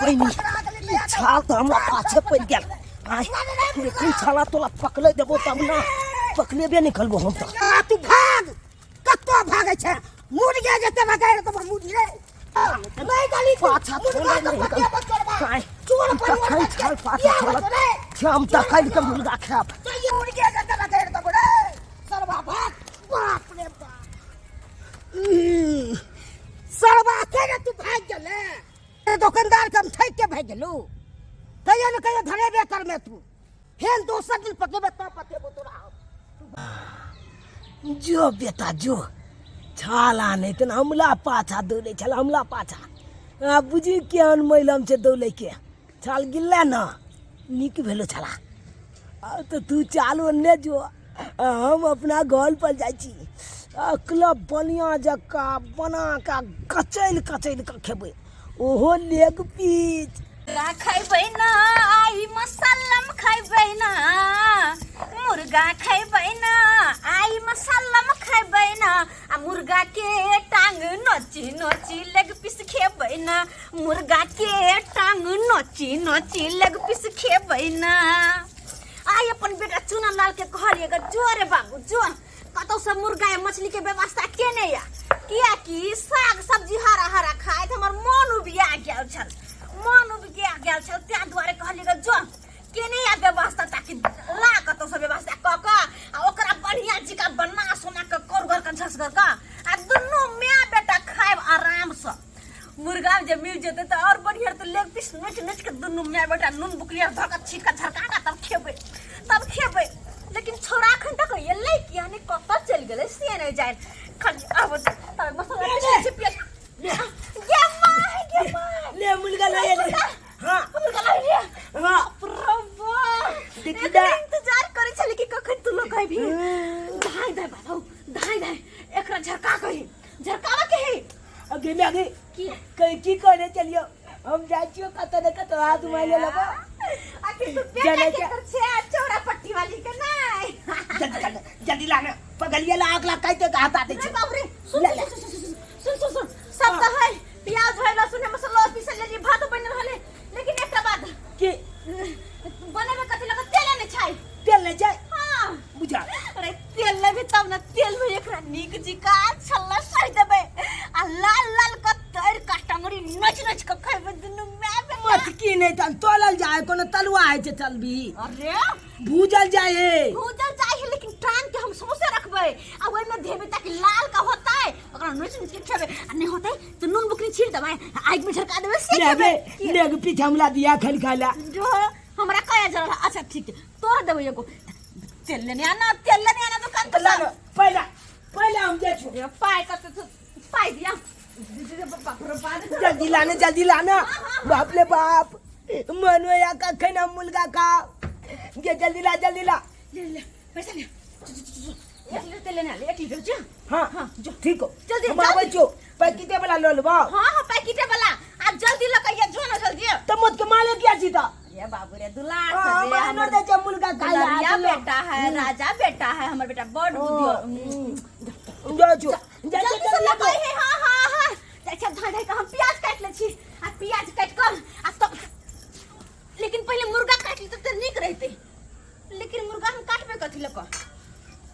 पैनी छाल तो हमरा पाछे पड़ गेल आय लेकिन छाला तोला पकले देबो तब ना पकलेबे निकलबो हम तो तू भाग कत्तो भागे छे मुर्गे जते भागे तो मुर्गे नहीं गली पाछा छोड़ नहीं काय चोर पर छाल पाछा छोड़ हम त काल के मुर्गा खाब तो ये मुर्गे जते भागे तो बड़े सरवा भाग बाप रे बाप सरवा के तू भाग गेले दुकानदार के हम ठक के भाग गेलू कहियो न कहियो धरेबे कर में तू फेन दोसर दिन पकेबे त पकेबो तोरा जो बेटा जो छाला नहीं तो हमला पाछा दौड़े छल हमला पाछा आ बुझी केहन महिलम से दौड़े के छाल गिल्ला ना निक भेलो छला आ तो तू चालू ने जो हम अपना घर पर जाई छी अकला बनिया जका बना का कचैल कचैल के खेबे ओहो लेग पीच खैबै ना आई मसल्लम खैबै ना मुर्गा खैबै ना आई मसल्लम खैबै ना आ मुर्गा के टांग नोची नोची लेग पीस खेबै ना मुर्गा के टांग नोची नोची लेग पीस खेबै ना आई अपन बेटा चुना लाल के कहलिएगा जो रे बाबू जो कतौ से मुर्गा या मछली के व्यवस्था केने या किया कि साग सब्जी हरा हरा खाए त हमर मन उबिया गेल छल मन उबिया गेल छल त्या दुआरे कहलिएगा जो केने या व्यवस्था ताकि ला कतौ से व्यवस्था क क आ ओकरा बढ़िया जिका बना सोना के कोरगर के झसगर का आ दुनु मियां बेटा खाएब आराम से मुर्गा जे मिल जेते त और बढ़िया त लेग पीस नोच नोच के दुनु मियां बेटा नून बुकलिया धर के छीट के झरका तब खेबै लेकिन छोरा खन तक ये ले किया ने कत चल गेले से नहीं जाए खन अब तब मसला से पिया गे माय ले मुर्गा ले ले हां मुर्गा ले हां प्रभु देखिदा इंतजार करे छले कि कखन तू लोग कहबी धाय धाय बाबू धाय एकरा झरका कही झरकावा के है आगे में आगे की करे चलियो हम जाइयो कत हाथ मारे लबो आखिर तू बेटा के कर छे चौड़ा पट्टी वाली के नहीं जल्दी लाना पगलिया ला आग ला कहते हाथ आते छे बाप रे सुन सब तो है प्याज है लहसुन है मसाला पीसल ले भात बन रहले लेकिन एकटा बात के बने में कथि लगा तेल ने छाई तेल ले जाए हां बुझा अरे तेल ले भी तब ना तेल में एकरा नीक जी का छल्ला सही देबे आ लाल लाल का तर का टंगरी नच नच के खाइबे दुनु में मत की नहीं तन तोलल जाए कोनो तलवा है छे चलबी अरे भूजल जाए लेकिन टांग के हम समोसे रखबे आ ओइ में देबे ताकि लाल का होता है ओकरा नोच नोच के खेबे आ नहीं होतै तो नून बुकनी छीट देबे आग में झरका देबे से लेबे लेग पीछे हमला दिया खल खाला जो हमरा कया जरा अच्छा ठीक है तोर देबे एगो तेल लेने आना दुकान पे ला पहले हम जे छु पाई का पाई दिया जल्दी लाना बाप ले बाप मनो या कखन हम मुर्गा खा ये जल्दी ला ले पैसा ले एक लीटर लेने आले 1 लीटर जो हां जो ठीक हो जल्दी हम आबै छु पैकेटे वाला लो लेबो हां पैकेटे वाला आ जल्दी लकइया जो ना जल्दी तो मत के माले क्या सीधा ये बाबू रे दुलार से हमर दे जे मुर्गा खाया बेटा है राजा बेटा है हमर बेटा बड़ बुद्धि जा छु जल्दी से लकइ है हां अच्छा धाय का हम प्याज काट ले छी आ प्याज काट कर आ तो लेकिन पहले मुर्गा काट ली तो निक रहते लेकिन मुर्गा हम काटबे कथि लक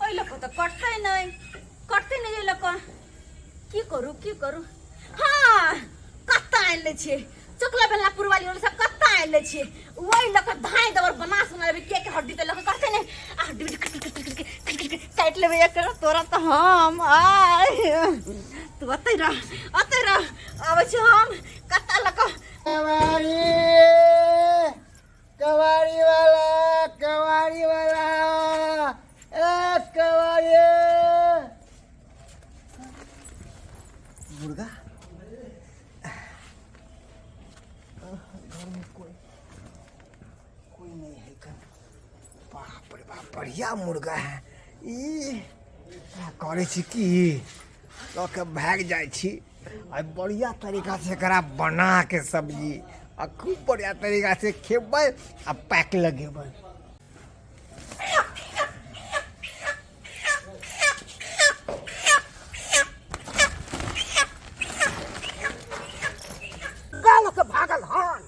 ओइ लक तो कटते नहीं ये लक की करू हां कत्ता आइल ले छी चकला बेला पुरवाली वाला सब कत्ता आइल ले छी ओइ लक धाय दवर बना सुना लेबे के हड्डी ते लक करते नहीं आ हड्डी काट लेबे एक तोरा तो हम आय तू अतै रह आबै छी हम कत्ता लक कवाड़ी वाला कवाड़ी मुर्गा घर में कोई नहीं है का बाप रे बाप बढ़िया मुर्गा है ई करे छी की ल के भाग जाय छी आ बढ़िया तरीका से एकरा बना के सब्जी आ खूब बढ़िया तरीका से खेबै आ पैक लगेबै गाल के भागल हन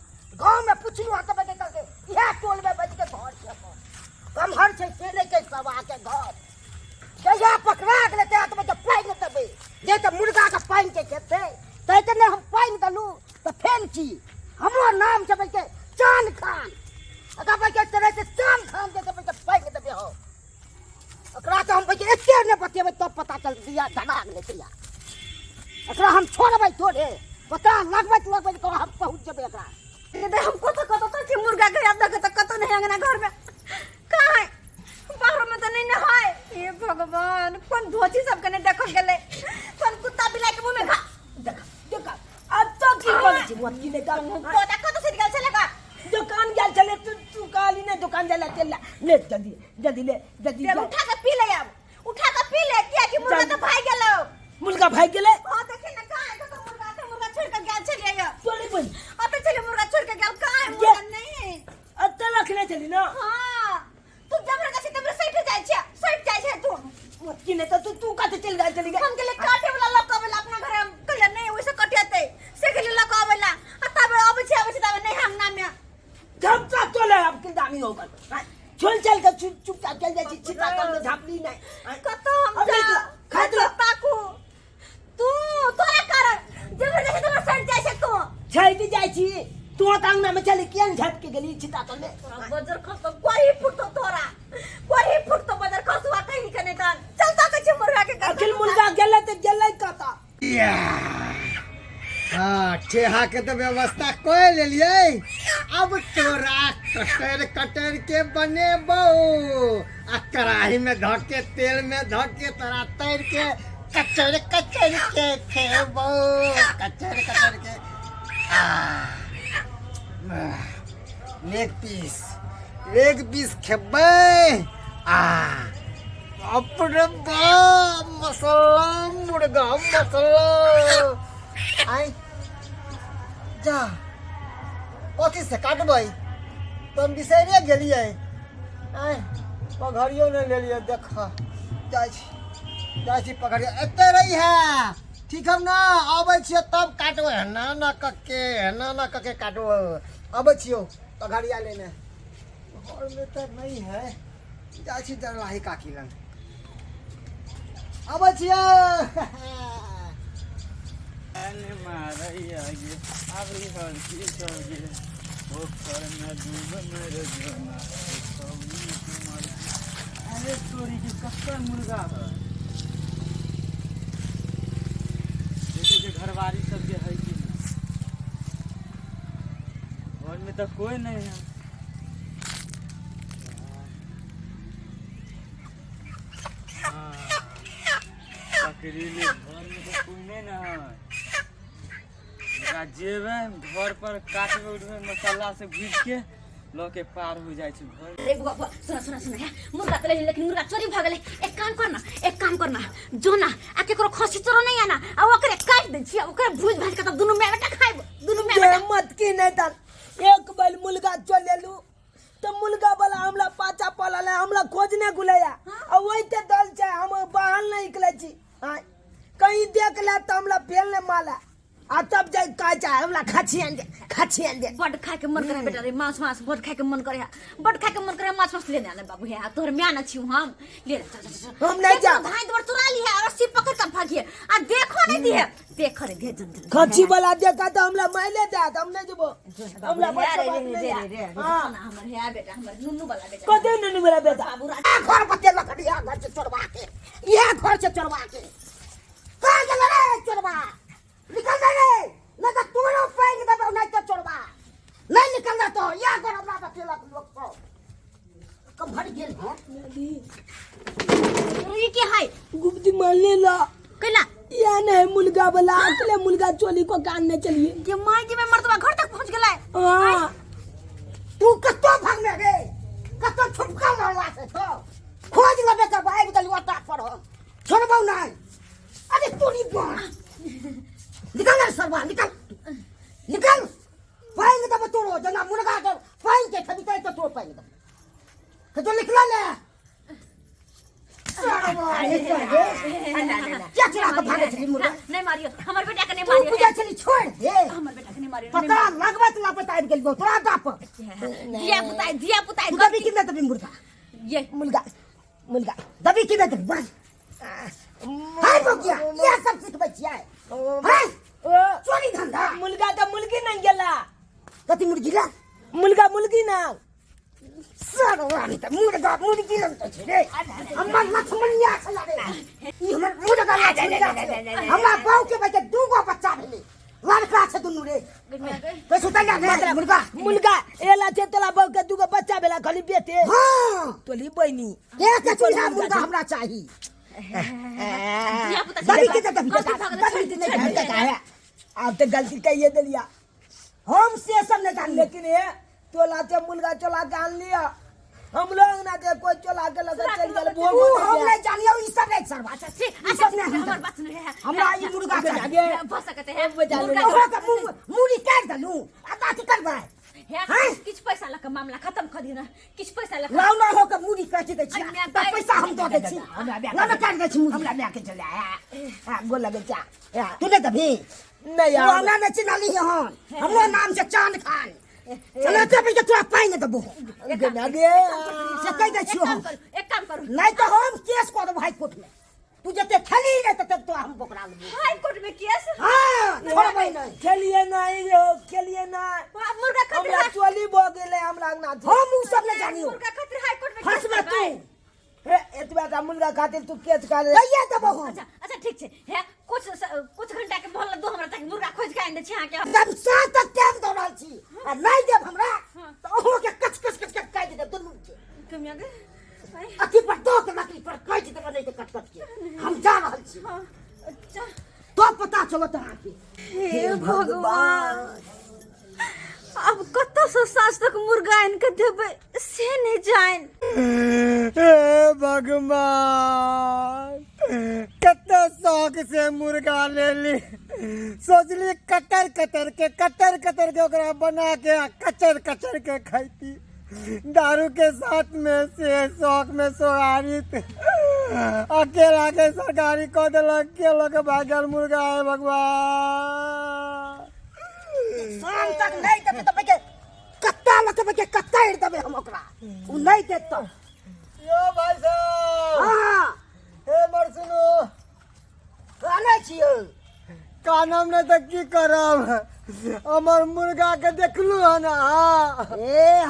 ये तो मुर्गा का पानी के खेते तो इतने हम पानी दलू तो फेल की हमरो नाम से के चांद खान अगर भाई के तरह से चांद खान के भाई के पानी दबे हो एकरा तो हम भाई के एते ने बतेबे तब पता चल दिया धड़ाक ले दिया एकरा हम छोड़बै थोड़े पता लगबै को हम पहुंच जेबे एकरा दे हमको तो कि मुर्गा के अब तक कतो नहीं अंगना घर में कहाँ है बाहर में तो नहीं ना है ये भगवान कौन धोती सब कने देखो गेले कौन कुत्ता बिलाई के मुंह में खा देखा अब तो की बोल छी मत की लेगा तो देखो तो सिर गल चलेगा दुकान गेल चले तू काली ने दुकान जाला तेला ले जल्दी ले उठा के पी ले अब उठा के पी ले क्या कि मुर्गा तो भाग गेलो मुर्गा भाग गेले हां देखे ना कहाँ है तो मुर्गा छोड़ के गेल चले गया चली बोल अब चले मुर्गा छोड़ के गेल कहाँ है मुर्गा नहीं अत्ता रखने चली ना हां तू जबरदस्ती तब सट जाय छे तू मत की ने तो तू काते चल चली गई हम के लिए काटे वाला लका वाला अपना घर कल नहीं वैसे कटियाते से के लिए लका वाला तब अब छे तब नहीं हम ना में जब तक तो ले अब किन दामी होगा चल के चुपचाप चल जाई चिता कर झापली नहीं कतो हम जा खातो ताकू तू तोरा कारण जबरदस्ती तोरा सट जाय छे तू छैटी जाई छी तू अंगना में चली केन झट के गेली चिता कर में बजर खस कोई फुटतो तोरा कोई फुटतो बजर खसवा कहीं के नहीं कान चलता के छे मुर्गा के अखिल मुर्गा गेले तो गेले कहता हाँ ठेहा के तो व्यवस्था कोई ले लिए अब तोरा कटर के बने बो आ कढ़ाई में धक के तेल में धक के तोरा तैर के कचर के खेबो कचर के लेग पीस खेबै अपने मसाला मुर्गा मसाला आई जा कथी से काटबै तुम बिसैरे गेलियै आई पघड़ियो नहीं लेलियै देख जाइ छी पकड़ियो एते रही है ठीक हम ना आबै छियै तब काटबै ना कके काटबै आबै छियो पघड़िया लेने घर में तो नहीं है जाइ छी दरवाही काकी लग आबै छियै अने मारैया गे आबरी हर की सौगे ओ करना डूब मेरे जोना सौगी तुम्हारी अरे तोरी के कक्का मुर्गा है जैसे कि घरवारी सब के है कि घर में तो कोई नहीं है पकड़ीले घर में तो कोई नहीं ना है जेबे घर पर काटबे उठबे मसाला से भूज के लो के पार हो जाय छै घर अरे बाबा सुना है मुर्गा तो लेकिन मुर्गा चोरी भ गेले एक काम करना जो ना आ केकरो खसी चोरो नहीं आना आ ओकरे काट दे छी ओकरे भूज भाज के तब दुनु में बेटा खाइब दुनु में बेटा मत की नहीं तन एक बार मुर्गा चल लेलू तो मुर्गा वाला हमला पाचा पलल हमला खोजने गुलैया आ वहीते दल छै हम बाहर नहीं निकले छी कहीं देख ले तो हमला फेल ने माला आ तब जाय का चाहे हमला खाछियन दे बड खाए के मन करे बेटा रे मांस बड खाए के मन करे बड खाए के मन करे मांस लेने आने बाबू है तोहर म्यान छी हम ले चल हम नहीं जा भाई तोर चुरा ली है रस्सी पकड़ के भागिए आ देखो नहीं दिए देख रे दे जल्दी खाछी वाला देखा तो हमला माइले दे हम नहीं जबो हमला रे हमर है बेटा हमर नुनु वाला बेटा कदे नुनु वाला बेटा बाबू घर पर तेल लकड़िया घर से चोरवा के ये घर से चोरवा के कहां गेल रे चोरवा निकल जा रे ना तो तोरो पैंग दबो नहीं तो चोरवा नहीं निकल जा तो या घर अपना बतेला लोग को कब भर गेल है ये के है गुप्ती मान ले ला कैला या नहीं मुर्गा वाला अकेले मुर्गा चोरी को काटने चलिए ये मां जी में मर्दवा घर तक पहुंच गेला हां तू कतो भागने रे कतो छुपका लड़वा से तो खोज लबे का भाई बदल वाटा पर छोड़बो नहीं अरे तोरी बन निकल रे सरवा निकल पाएंगे तब तोड़ो जना मुर्गा कर पाएंगे कभी तो तोड़ पाएंगे तो निकला ले क्या चला के भागे चली मुर्गा नहीं मारियो हमर बेटा के नहीं तू मारियो पूजा चली छोड़ दे हमर बेटा के नहीं मारियो पता लगबत लापत आइ गेल तोरा दाप दिया पुताई दबी किने तबी मुर्गा ये मुर्गा दबी किने तबी बस हाय बकिया ये सब सिखबै छियै हाय चोरी धंधा मुलगा तो मुलगी नहीं गेला कथी मुर्गी ला मुलगी ना सरवानी त मुर्गी लगतै छै रे हमर लक्ष्मणिया छला रे ई हमर मुर्गा हमरा बाउ के बच्चा दूगो बच्चा भेलै लड़का छै दुनू रे तो सुतल ना मुलगा एला छे तोला बहू के दूगो बच्चा भेला खाली बेटे हां तोली बहनी एक चूल्हा मुर्गा हमरा चाही दबी के दबी नहीं कहता है आप तो गलती कहिए दिलिया हम से सब नहीं जान लेकिन ये तोला से मुलगा चला के आन लिया हम लोग ना दे कोई चला के लगा चल गया वो हम नहीं जानियो ई सब नहीं सरवा अच्छा ठीक अच्छा हमर बात सुन रे हमरा ई मुर्गा आगे बस सकते हैं बजा ले मुड़ी काट दलू आ बात करबै किछ पैसा लक मामला खत्म कर दियो ना किछ पैसा लक लाउ ना हो के मुड़ी काट दै छी त पैसा हम दऽ दै छी हमरा ब्याह ना काट दै छी मुड़ी हमरा ब्याह के चले हां गोल लगे चा तू नहीं दबी नहीं यार हमरा नहीं चिन्हली हन हमरो नाम से चांद खान चले ते पे तोरा पाई नहीं दबो आगे से कह दै छी हम एक काम करू नहीं तो हम केस कर देब हाई कोर्ट में तू जते खेली नहीं तते तो हम पकड़ा लेबो हाई कोर्ट में केस हां छोड़बै नहीं खेलिए नहीं रो खेलिए ना मुर्गा हमरा खातिर चोली बो गेले हमरा ना हम उ सब नहीं जानियो मुर्गा खातिर हाई कोर्ट में फंस में तू हे एतबा का मुलगा खातिर तू केस कर कहिए देबो हम अच्छा अच्छा ठीक छै है कुछ घंटा के मोहल्ला दो हमरा तक मुर्गा खोज के आइन दे छी अहाँ के जब सात तक टाइम दऽ रहल छी आ नहीं देब हमरा तो ओहो के कच कच कच कच काट दे दुनू के कम आगे अथी पर दो के लकड़ी पर काट दे नहीं तो कट कट के हम जा रहल छी अच्छा तो पता चलो तोरा के हे भगवान अब कत से सास तक मुर्गा आइन के देबै से नहीं जाइन हे भगवान कते शौक से मुर्गा ले ली सोचली कतर के ओकरा बना के कचर के खाती दारू के साथ में से शौक में सोहारित अकेला के सरकारी कह दिलक के लोग भागल मुर्गा है भगवान शाम तक नहीं देबे तो के कत्ता लके के कत्ता इड़ देबे हम ओकरा उ नहीं देत तो यो भाई साहब हां हे मर सुनो आनै छियो का नाम नहीं तो की करब हमर मुर्गा के देखलू है ना ए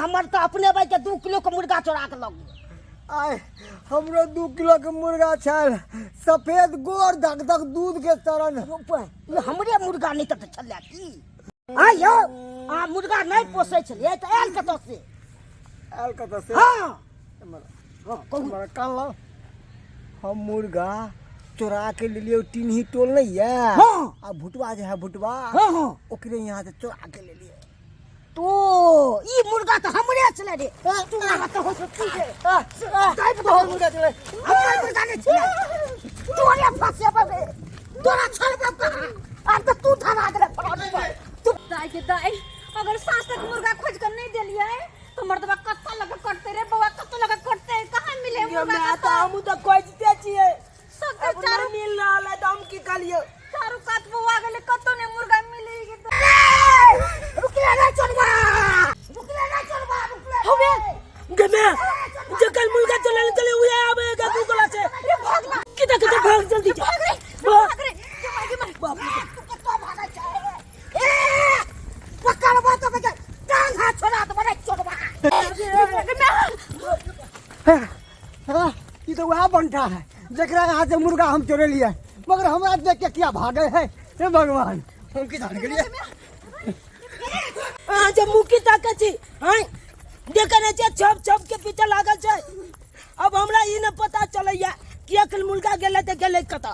हमर तो अपने भाई के 2 किलो के मुर्गा चोरा के लग आय हमरो 2 किलो के मुर्गा छल सफेद गोर धक धक दूध के तरन ये हमरे मुर्गा नहीं त छले की आयो आ मुर्गा नहीं पोसै छलिए त आयल कत से हां कहू हमरा कान लो हम मुर्गा चोरा के लिए टीनही टोल नहीं है हां आ भुटवा जे है भुटवा हां हां ओकरे यहाँ से चोरा के ले लिए तो ई मुर्गा तो हमरे छले रे तू ना तो हो सकती है काई तो मुर्गा छले हमर मुर्गा नहीं छले तोरे फसे बे तोरा छलबे कहां अब तो तू धरा दे तू दाई के दाई अगर सास तक मुर्गा खोज कर नहीं देलिए तो मर्दबा कत्ता लगे कटते रे बवा कत्ता लगे कटते कहां मिले मुर्गा मैं तो हम तो खोजते छिए सब अब नहीं मिल रहा है तो हम की करिए चारू कात बुआ गेले कत्तो ने मुर्गा मिलेगी तो रुकिए ना चलवा हवे गमे जकल मुलगा चले हुए आवेगा तू गला से अरे भागला किता भाग जल्दी भाग रे जमाई के बाप रे कितना भागा चाहे ए पकड़वा तो बजे टांग हाथ छोड़ा तो बड़े चोरवा ये तो वह बनता है जकरा यहाँ से मुर्गा हम चोरे लिए मगर हमरा देख के क्या भागे है हे भगवान हम की जान गेलिए जब मुंह की ताकत छी हां देखने छे छप के पीछे लागल छे अब हमरा ई न पता चलैया कि अकल मुर्गा गेले त गेले कता